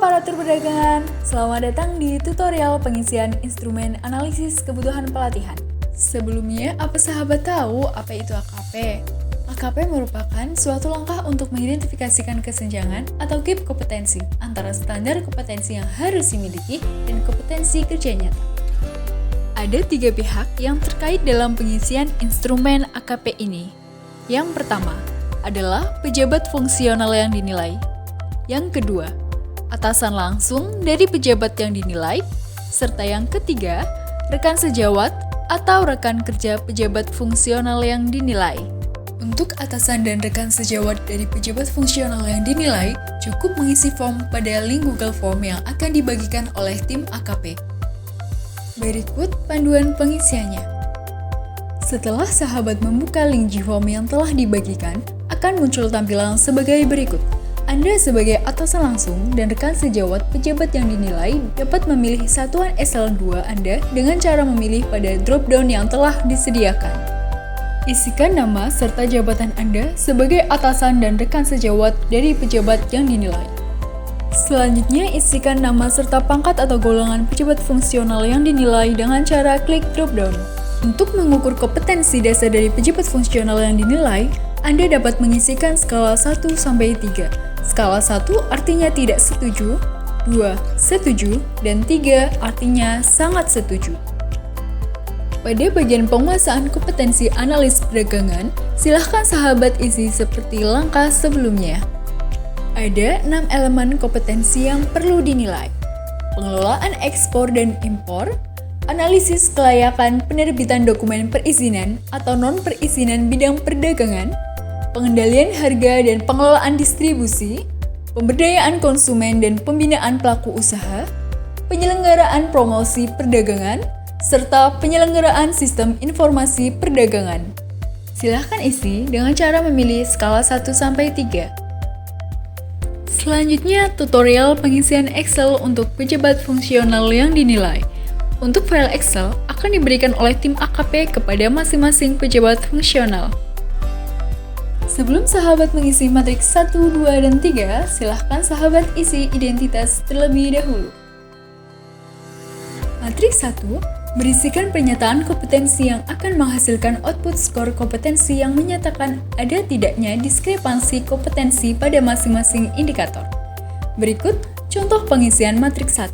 aparatur perdagangan, selamat datang di tutorial pengisian instrumen analisis kebutuhan pelatihan. Sebelumnya, apa sahabat tahu apa itu AKP? AKP merupakan suatu langkah untuk mengidentifikasikan kesenjangan atau gap kompetensi antara standar kompetensi yang harus dimiliki dan kompetensi kerja nyata. Ada 3 pihak yang terkait dalam pengisian instrumen AKP ini. Yang pertama adalah pejabat fungsional yang dinilai. Yang kedua, atasan langsung dari pejabat yang dinilai, serta yang ketiga, rekan sejawat atau rekan kerja pejabat fungsional yang dinilai. Untuk atasan dan rekan sejawat dari pejabat fungsional yang dinilai, cukup mengisi form pada link Google Form yang akan dibagikan oleh tim AKP. Berikut panduan pengisiannya. Setelah sahabat membuka link G-Form yang telah dibagikan, akan muncul tampilan sebagai berikut. Anda sebagai atasan langsung dan rekan sejawat pejabat yang dinilai dapat memilih satuan eselon 2 Anda dengan cara memilih pada drop-down yang telah disediakan. Isikan nama serta jabatan Anda sebagai atasan dan rekan sejawat dari pejabat yang dinilai. Selanjutnya, isikan nama serta pangkat atau golongan pejabat fungsional yang dinilai dengan cara klik drop-down. Untuk mengukur kompetensi dasar dari pejabat fungsional yang dinilai, Anda dapat mengisikan skala 1-3. Skala 1 artinya tidak setuju, 2 setuju, dan 3 artinya sangat setuju. Pada bagian penguasaan kompetensi analis perdagangan, silahkan sahabat isi seperti langkah sebelumnya. Ada 6 elemen kompetensi yang perlu dinilai. Pengelolaan ekspor dan impor, analisis kelayakan penerbitan dokumen perizinan atau non-perizinan bidang perdagangan, pengendalian harga dan pengelolaan distribusi, pemberdayaan konsumen dan pembinaan pelaku usaha, penyelenggaraan promosi perdagangan, serta penyelenggaraan sistem informasi perdagangan. Silahkan isi dengan cara memilih skala 1-3. Selanjutnya, tutorial pengisian Excel untuk pejabat fungsional yang dinilai. Untuk file Excel akan diberikan oleh tim AKP kepada masing-masing pejabat fungsional. Sebelum sahabat mengisi matriks 1, 2, dan 3, silahkan sahabat isi identitas terlebih dahulu. Matriks 1 berisikan pernyataan kompetensi yang akan menghasilkan output skor kompetensi yang menyatakan ada tidaknya diskrepansi kompetensi pada masing-masing indikator. Berikut contoh pengisian matriks 1.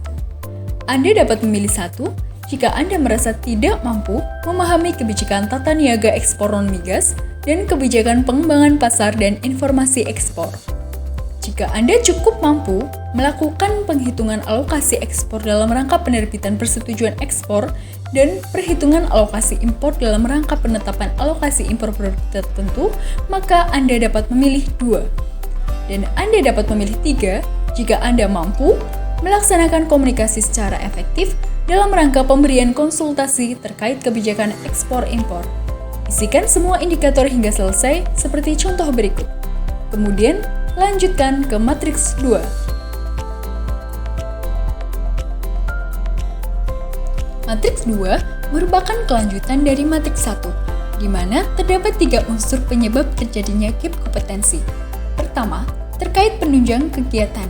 Anda dapat memilih 1 jika Anda merasa tidak mampu memahami kebijakan tata niaga ekspor non-migas dan kebijakan pengembangan pasar dan informasi ekspor. Jika Anda cukup mampu melakukan penghitungan alokasi ekspor dalam rangka penerbitan persetujuan ekspor dan perhitungan alokasi impor dalam rangka penetapan alokasi impor produk tertentu, maka Anda dapat memilih 2. Dan Anda dapat memilih 3 jika Anda mampu melaksanakan komunikasi secara efektif dalam rangka pemberian konsultasi terkait kebijakan ekspor-impor. Isikan semua indikator hingga selesai seperti contoh berikut. Kemudian, lanjutkan ke matriks 2. Matriks 2 merupakan kelanjutan dari matriks 1, di mana terdapat 3 unsur penyebab terjadinya gap kompetensi. Pertama, terkait penunjang kegiatan.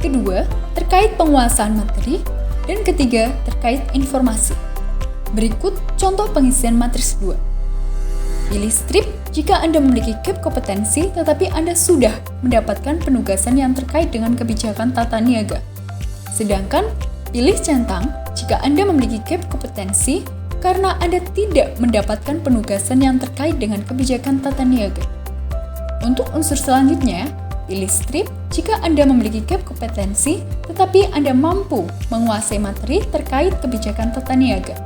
Kedua, terkait penguasaan materi. Dan ketiga, terkait informasi. Berikut contoh pengisian matriks 2. Pilih strip jika Anda memiliki gap kompetensi tetapi Anda sudah mendapatkan penugasan yang terkait dengan kebijakan tata niaga. Sedangkan pilih centang jika Anda memiliki gap kompetensi karena Anda tidak mendapatkan penugasan yang terkait dengan kebijakan tata niaga. Untuk unsur selanjutnya, pilih strip jika Anda memiliki gap kompetensi tetapi Anda mampu menguasai materi terkait kebijakan tata niaga.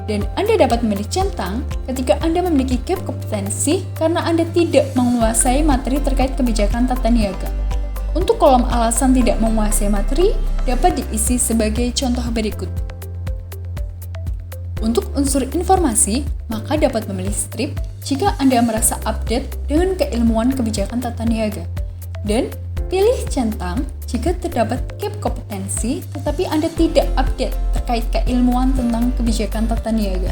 Dan Anda dapat memilih centang ketika Anda memiliki gap kompetensi karena Anda tidak menguasai materi terkait kebijakan tata niaga. Untuk kolom alasan tidak menguasai materi dapat diisi sebagai contoh berikut. Untuk unsur informasi, maka dapat memilih strip jika Anda merasa update dengan keilmuan kebijakan tata niaga. Dan pilih centang jika terdapat gap kompetensi tetapi Anda tidak update terkait keilmuan tentang kebijakan tata niaga.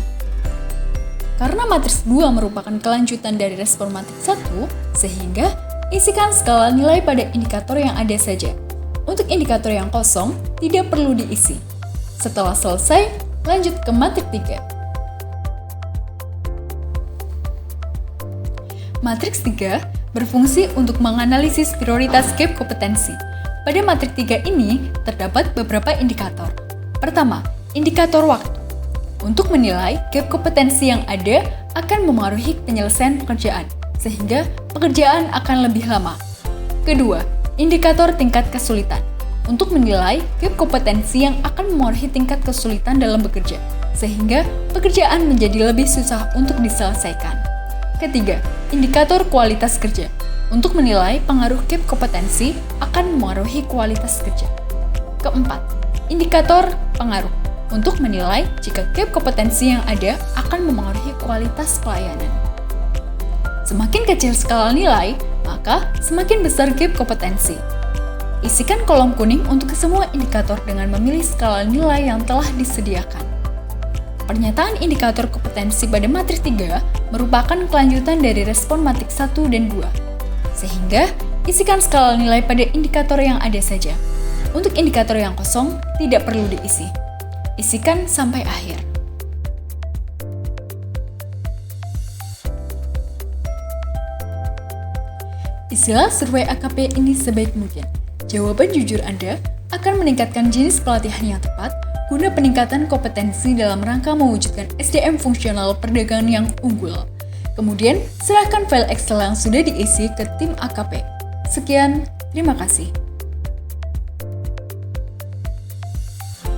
Karena matriks 2 merupakan kelanjutan dari respon matriks 1, sehingga isikan skala nilai pada indikator yang ada saja. Untuk indikator yang kosong, tidak perlu diisi. Setelah selesai, lanjut ke matrik 3. Matriks 3 berfungsi untuk menganalisis prioritas gap kompetensi. Pada matrik 3 ini, terdapat beberapa indikator. Pertama, indikator waktu. Untuk menilai gap kompetensi yang ada akan memengaruhi penyelesaian pekerjaan, sehingga pekerjaan akan lebih lama. Kedua, indikator tingkat kesulitan. Untuk menilai gap kompetensi yang akan memengaruhi tingkat kesulitan dalam bekerja, sehingga pekerjaan menjadi lebih susah untuk diselesaikan. Ketiga, indikator kualitas kerja. Untuk menilai pengaruh gap kompetensi akan memengaruhi kualitas kerja. Keempat, indikator pengaruh. Untuk menilai jika gap kompetensi yang ada akan memengaruhi kualitas pelayanan. Semakin kecil skala nilai, maka semakin besar gap kompetensi. Isikan kolom kuning untuk semua indikator dengan memilih skala nilai yang telah disediakan. Pernyataan indikator kompetensi pada matrik 3 merupakan kelanjutan dari respon matrik 1 dan 2. Sehingga, isikan skala nilai pada indikator yang ada saja. Untuk indikator yang kosong, tidak perlu diisi. Isikan sampai akhir. Isilah survei AKP ini sebaik mungkin. Jawaban jujur Anda akan meningkatkan jenis pelatihan yang tepat guna peningkatan kompetensi dalam rangka mewujudkan SDM fungsional perdagangan yang unggul. Kemudian, serahkan file Excel yang sudah diisi ke tim AKP. Sekian, terima kasih.